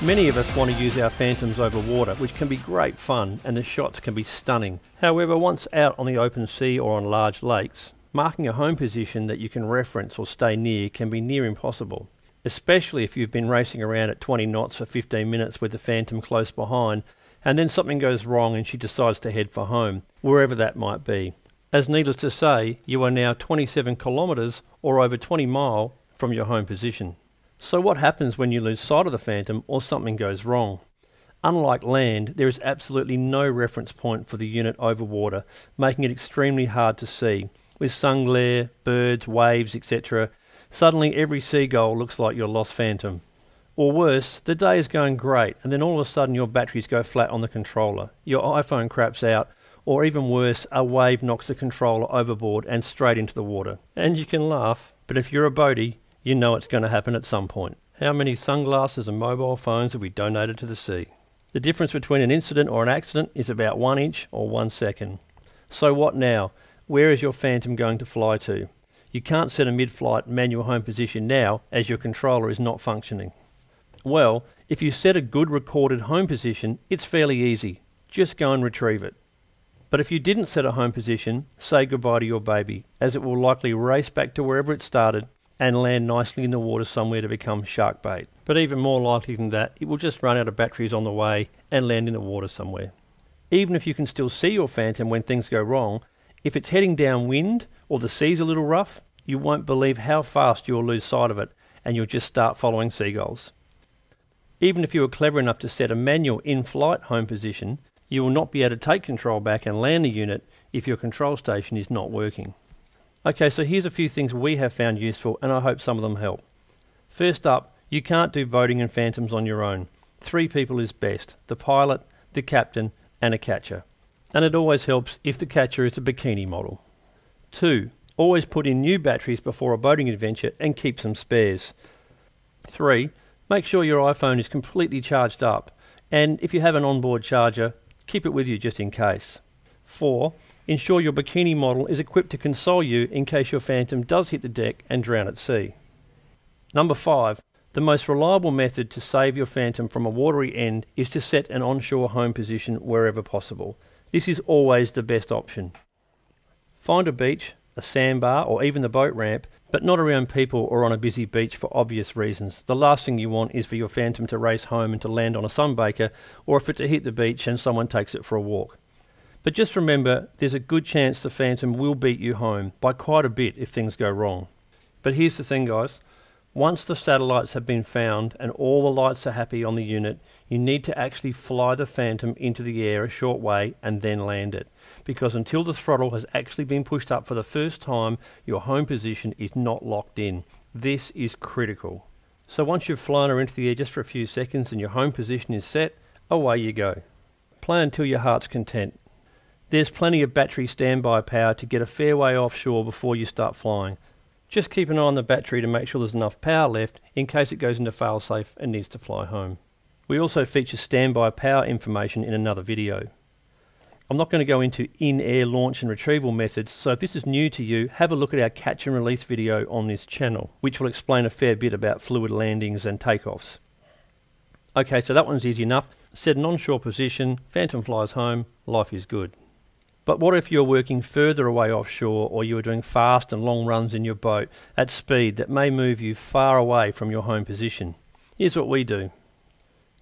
Many of us want to use our Phantoms over water, which can be great fun and the shots can be stunning. However, once out on the open sea or on large lakes, marking a home position that you can reference or stay near can be near impossible, especially if you've been racing around at 20 knots for 15 minutes with the Phantom close behind, and then something goes wrong and she decides to head for home, wherever that might be. As needless to say, you are now 27 kilometres or over 20 miles from your home position. So what happens when you lose sight of the Phantom or something goes wrong? Unlike land, there is absolutely no reference point for the unit over water, making it extremely hard to see. With sun glare, birds, waves, etc., suddenly every seagull looks like your lost Phantom. Or worse, the day is going great and then all of a sudden your batteries go flat on the controller, your iPhone craps out, or even worse, a wave knocks the controller overboard and straight into the water. And you can laugh, but if you're a boatie, you know it's going to happen at some point. How many sunglasses and mobile phones have we donated to the sea? The difference between an incident or an accident is about 1 inch or 1 second. So what now? Where is your Phantom going to fly to? You can't set a mid-flight manual home position now as your controller is not functioning. Well, if you set a good recorded home position, it's fairly easy. Just go and retrieve it. But if you didn't set a home position, say goodbye to your baby, as it will likely race back to wherever it started and land nicely in the water somewhere to become shark bait. But even more likely than that, it will just run out of batteries on the way and land in the water somewhere. Even if you can still see your Phantom when things go wrong, if it's heading downwind or the sea's a little rough, you won't believe how fast you'll lose sight of it and you'll just start following seagulls. Even if you were clever enough to set a manual in-flight home position, you will not be able to take control back and land the unit if your control station is not working. Okay, so here's a few things we have found useful and I hope some of them help. First up, you can't do boating and Phantoms on your own. 3 people is best: the pilot, the captain and a catcher. And it always helps if the catcher is a bikini model. 2. Always put in new batteries before a boating adventure and keep some spares. 3. Make sure your iPhone is completely charged up, and if you have an onboard charger, keep it with you just in case. 4. Ensure your bikini model is equipped to console you in case your Phantom does hit the deck and drown at sea. Number 5. The most reliable method to save your Phantom from a watery end is to set an onshore home position wherever possible. This is always the best option. Find a beach, a sandbar or even the boat ramp, but not around people or on a busy beach for obvious reasons. The last thing you want is for your Phantom to race home and to land on a sunbaker, or for it to hit the beach and someone takes it for a walk. But just remember, there's a good chance the Phantom will beat you home, by quite a bit if things go wrong. But here's the thing guys, once the satellites have been found and all the lights are happy on the unit, you need to actually fly the Phantom into the air a short way and then land it. Because until the throttle has actually been pushed up for the first time, your home position is not locked in. This is critical. So once you've flown her into the air just for a few seconds and your home position is set, away you go. Play until your heart's content. There's plenty of battery standby power to get a fair way offshore before you start flying. Just keep an eye on the battery to make sure there's enough power left in case it goes into failsafe and needs to fly home. We also feature standby power information in another video. I'm not going to go into in-air launch and retrieval methods, so if this is new to you, have a look at our catch and release video on this channel, which will explain a fair bit about fluid landings and takeoffs. Okay, so that one's easy enough. Set an onshore position, Phantom flies home, life is good. But what if you're working further away offshore, or you are doing fast and long runs in your boat at speed that may move you far away from your home position? Here's what we do.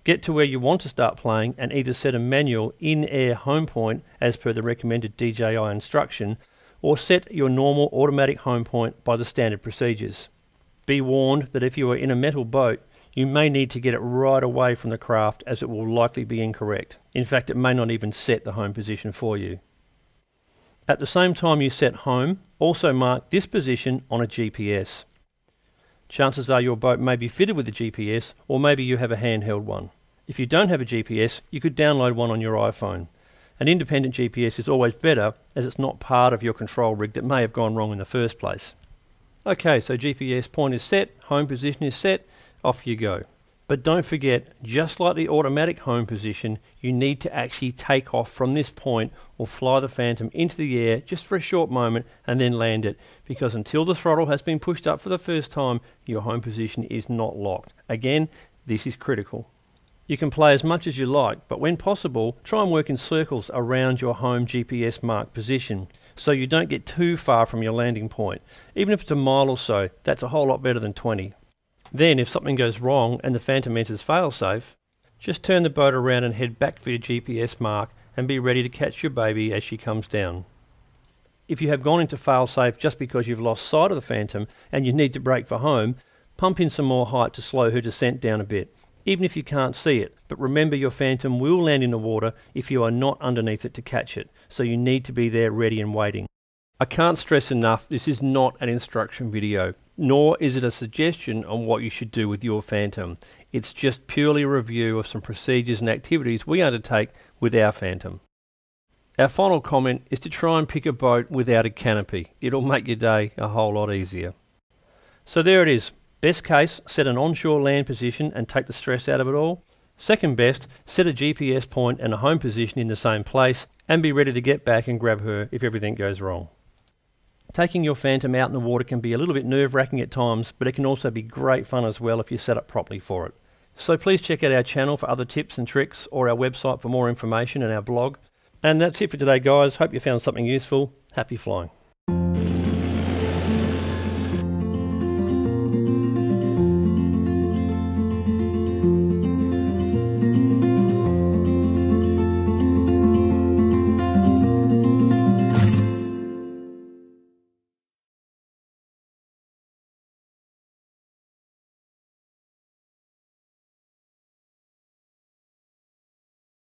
Get to where you want to start playing and either set a manual in-air home point as per the recommended DJI instruction, or set your normal automatic home point by the standard procedures. Be warned that if you are in a metal boat, you may need to get it right away from the craft as it will likely be incorrect. In fact, it may not even set the home position for you. At the same time you set home, also mark this position on a GPS. Chances are your boat may be fitted with a GPS, or maybe you have a handheld one. If you don't have a GPS, you could download one on your iPhone. An independent GPS is always better, as it's not part of your control rig that may have gone wrong in the first place. Okay, so GPS point is set, home position is set, off you go. But don't forget, just like the automatic home position, you need to actually take off from this point or fly the Phantom into the air just for a short moment and then land it, because until the throttle has been pushed up for the first time, your home position is not locked. Again, this is critical. You can play as much as you like, but when possible, try and work in circles around your home GPS marked position, so you don't get too far from your landing point. Even if it's a mile or so, that's a whole lot better than 20. Then, if something goes wrong and the Phantom enters failsafe, just turn the boat around and head back for your GPS mark and be ready to catch your baby as she comes down. If you have gone into failsafe just because you've lost sight of the Phantom and you need to brake for home, pump in some more height to slow her descent down a bit, even if you can't see it. But remember, your Phantom will land in the water if you are not underneath it to catch it, so you need to be there ready and waiting. I can't stress enough, this is not an instruction video, nor is it a suggestion on what you should do with your Phantom. It's just purely a review of some procedures and activities we undertake with our Phantom. Our final comment is to try and pick a boat without a canopy. It'll make your day a whole lot easier. So there it is. Best case, set an onshore land position and take the stress out of it all. Second best, set a GPS point and a home position in the same place and be ready to get back and grab her if everything goes wrong. Taking your Phantom out in the water can be a little bit nerve-wracking at times, but it can also be great fun as well if you set up properly for it. So please check out our channel for other tips and tricks, or our website for more information and our blog. And that's it for today, guys. Hope you found something useful. Happy flying.